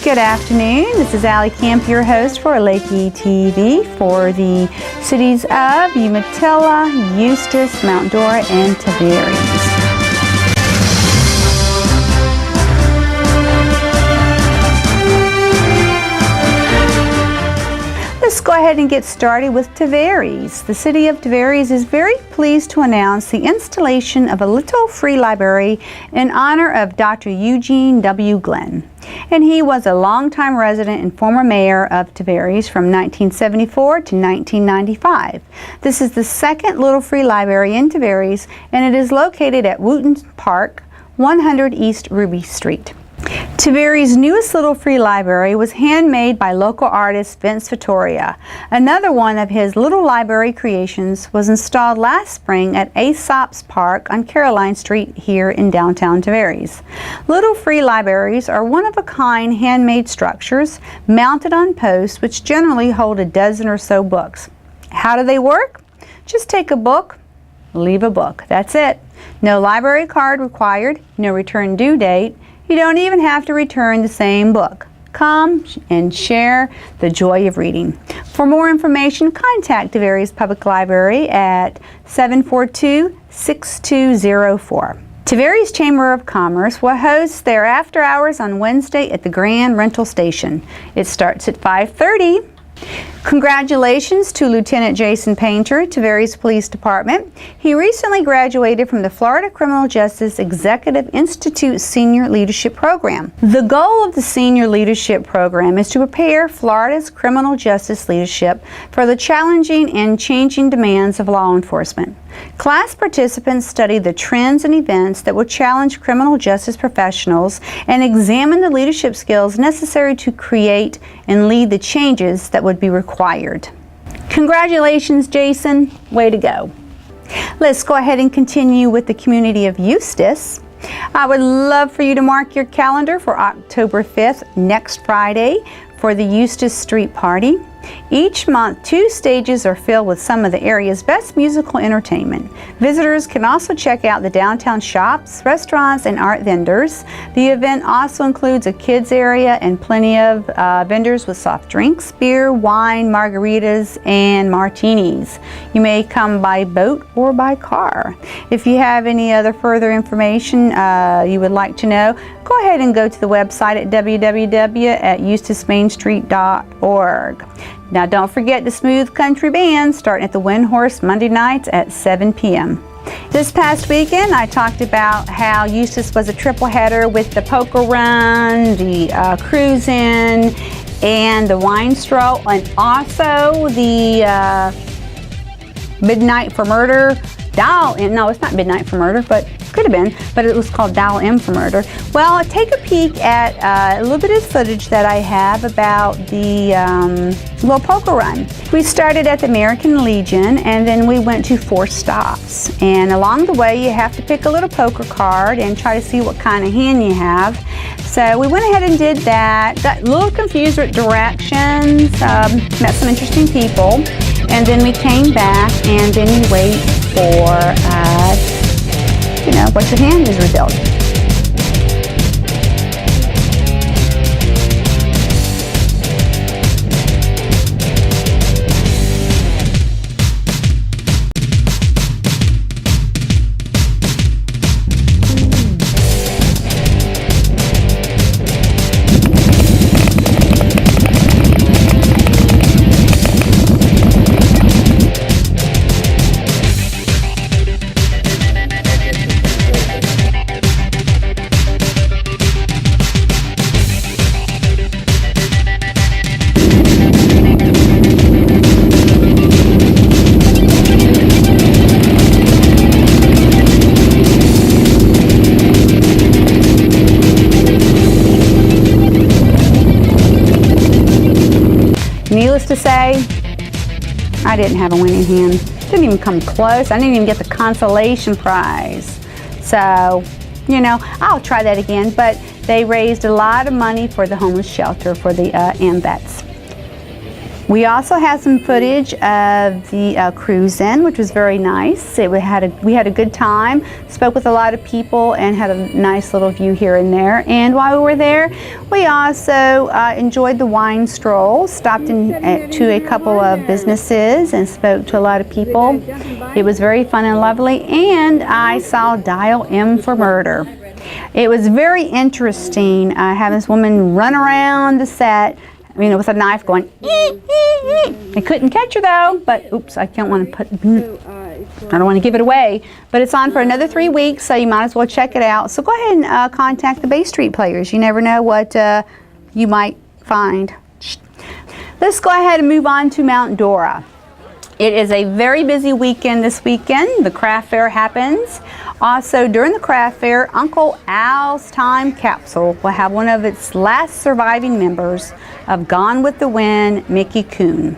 Good afternoon. This is Allie Camp, your host for Lakey TV for the cities of Umatilla, Eustis, Mount Dora, and Tavares. Let's go ahead and get started with Tavares. The city of Tavares is very pleased to announce the installation of a little free library in honor of Dr. Eugene W. Glenn. And he was a longtime resident and former mayor of Tavares from 1974 to 1995. This is the second little free library in Tavares, and it is located at Wooten Park, 100 East Ruby Street. Tavares' newest little free library was handmade by local artist Vince Vittoria. Another one of his little library creations was installed last spring at Aesop's Park on Caroline Street here in downtown Tavares. Little free libraries are one-of-a-kind handmade structures mounted on posts which generally hold a dozen or so books. How do they work? Just take a book, leave a book. That's it. No library card required, no return due date. You don't even have to return the same book. Come and share the joy of reading. For more information, contact Tavares Public Library at 742-6204. Tavares Chamber of Commerce will host their after hours on Wednesday at the Grand Rental Station. It starts at 5:30. Congratulations to Lieutenant Jason Painter, Tavares Police Department. He recently graduated from the Florida Criminal Justice Executive Institute Senior Leadership Program. The goal of the Senior Leadership Program is to prepare Florida's criminal justice leadership for the challenging and changing demands of law enforcement. Class participants study the trends and events that will challenge criminal justice professionals and examine the leadership skills necessary to create and lead the changes that would be required. Congratulations, Jason. Way to go. Let's go ahead and continue with the community of Eustis. I would love for you to mark your calendar for October 5th, next Friday, for the Eustis Street Party. Each month, 2 stages are filled with some of the area's best musical entertainment. Visitors can also check out the downtown shops, restaurants, and art vendors. The event also includes a kids area and plenty of vendors with soft drinks, beer, wine, margaritas, and martinis. You may come by boat or by car. If you have any other further information you would like to know, go ahead and go to the website at www.eustismainstreet.org. Now don't forget the Smooth Country Band starting at the Windhorse Monday nights at 7 p.m. This past weekend I talked about how Eustis was a triple header with the poker run, the cruise-in, and the wine stroll, and also the Midnight for Murder dial-in. No, it's not Midnight for Murder, but could have been, but it was called dial-in for murder. Well, take a peek at a little bit of footage that I have about the little poker run. We started at the American Legion, and then we went to 4 stops. And along the way, you have to pick a little poker card and try to see what kind of hand you have. So we went ahead and did that. Got a little confused with directions, met some interesting people, and then we came back, and then you wait for what your hand is revealed. Needless to say, I didn't have a winning hand. Didn't even come close. I didn't even get the consolation prize. So, I'll try that again. But they raised a lot of money for the homeless shelter for the AMVETS. We also had some footage of the cruise in, which was very nice. We had a good time, spoke with a lot of people, and had a nice little view here and there. And while we were there, we also enjoyed the wine stroll, stopped to a couple of businesses and spoke to a lot of people. It was very fun and lovely, and I saw Dial M for Murder. It was very interesting having this woman run around the set, you know, with a knife going, I couldn't catch her though, but oops, I don't want to give it away. But it's on for another 3 weeks, so you might as well check it out. So go ahead and contact the Bay Street Players. You never know what you might find. Let's go ahead and move on to Mount Dora. It is a very busy weekend this weekend. The craft fair happens. Also, during the craft fair, Uncle Al's Time Capsule will have one of its last surviving members of Gone with the Wind, Mickey Coon.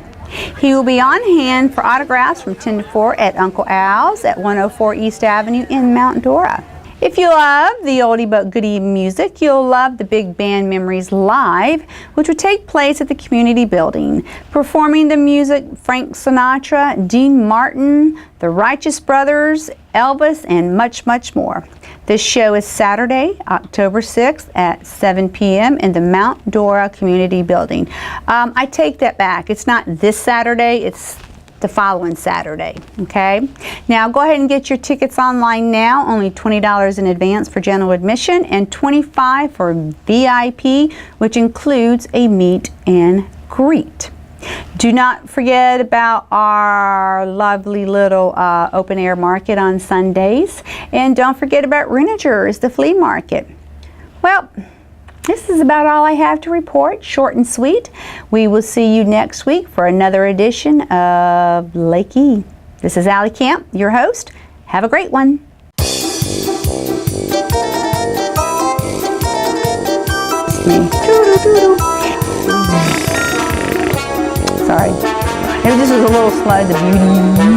He will be on hand for autographs from 10 to 4 at Uncle Al's at 104 East Avenue in Mount Dora. If you love the oldie but goodie music, you'll love the Big Band Memories Live, which will take place at the community building. Performing the music, Frank Sinatra, Dean Martin, the Righteous Brothers, Elvis, and much, much more. This show is Saturday, October 6th at 7 p.m. in the Mount Dora Community Building. I take that back. It's not this Saturday, it's the following Saturday, okay? Now go ahead and get your tickets online now, only $20 in advance for general admission and $25 for VIP, which includes a meet and greet. Do not forget about our lovely little open air market on Sundays, and don't forget about Renegers, the flea market. Well, this is about all I have to report, short and sweet. We will see you next week for another edition of Lake E. This is Allie Camp, your host. Have a great one. Sorry. Maybe this was a little slow, the beauty.